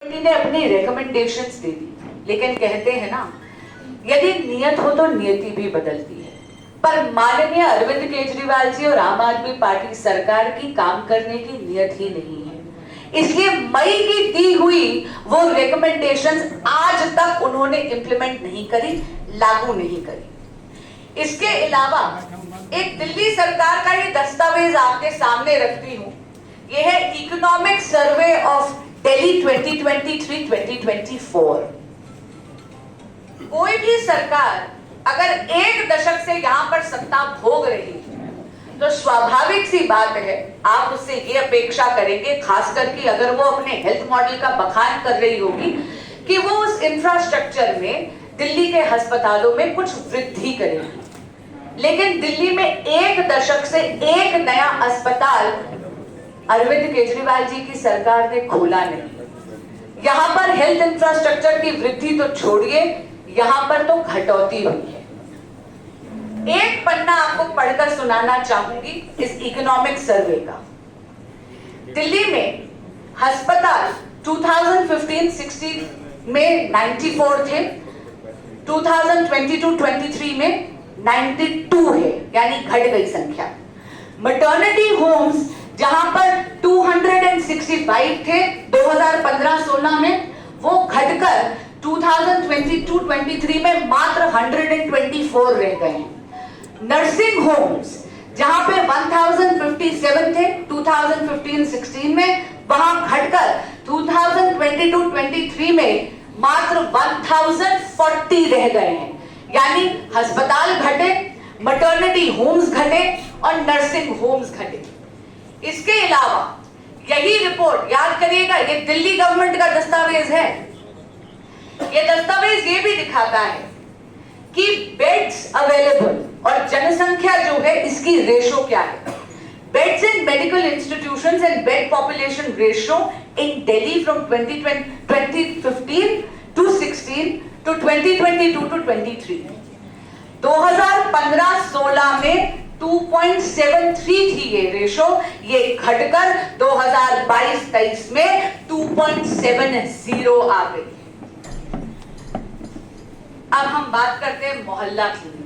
ने अपनी रिकमेंडेशंस दे दी, लेकिन कहते हैं ना, यदि नियत हो तो नियति भी बदलती है। पर माननीय अरविंद केजरीवाल जी और आम आदमी पार्टी सरकार की काम करने की नियत ही नहीं है। इसलिए मई की दी हुई वो रिकमेंडेशंस आज तक उन्होंने इंप्लीमेंट नहीं करी, लागू नहीं करी। इसके अलावा एक दिल्ली सरकार का ये दस्तावेज आपके सामने रखती हूं। यह है इकोनॉमिक सर्वे ऑफ दिल्ली 2023-2024। कोई भी सरकार अगर एक दशक से यहां पर सत्ता भोग रही तो स्वाभाविक सी बात है, आप उससे ये अपेक्षा करेंगे, खासकर कि अगर वो अपने हेल्थ मॉडल का बखान कर रही होगी, कि वो उस इंफ्रास्ट्रक्चर में दिल्ली के अस्पतालों में कुछ वृद्धि करेगी। लेकिन दिल्ली में एक दशक से एक नया अस्पताल अरविंद केजरीवाल जी की सरकार ने खोला नहीं। यहां पर हेल्थ इंफ्रास्ट्रक्चर की वृद्धि तो छोड़िए, यहां पर तो घटौती हुई है। एक पन्ना आपको पढ़कर सुनाना चाहूंगी इस इकोनॉमिक सर्वे का। दिल्ली में अस्पताल 2015-16 में 94 थे, 2022-23 में 92 है, यानी घट गई संख्या। मैटरनिटी होम्स जहां पर 265 थे 2015-16 में, वो घटकर 2022-23 में मात्र 124 रह गए हैं। नर्सिंग होम्स जहां पे 1057 थे 2015-16 में, वहां घटकर 2022-23 में मात्र 1040 रह गए हैं। यानी अस्पताल घटे, मैटरनिटी होम्स घटे और नर्सिंग होम्स घटे। इसके अलावा यही रिपोर्ट, याद करिएगा, ये दिल्ली गवर्नमेंट का दस्तावेज है। ये दस्तावेज ये भी दिखाता है कि बेड्स अवेलेबल और जनसंख्या जो है इसकी रेशो क्या है। Beds in medical institutions and bed population ratio in Delhi from 2015 to 16 to 2022 to 23। 2015-16 में 2.73 थी ये रेशो, ये घटकर 2022-23 में 2.70 आ गई। अब हम बात करते हैं मोहल्ला क्लिनिक।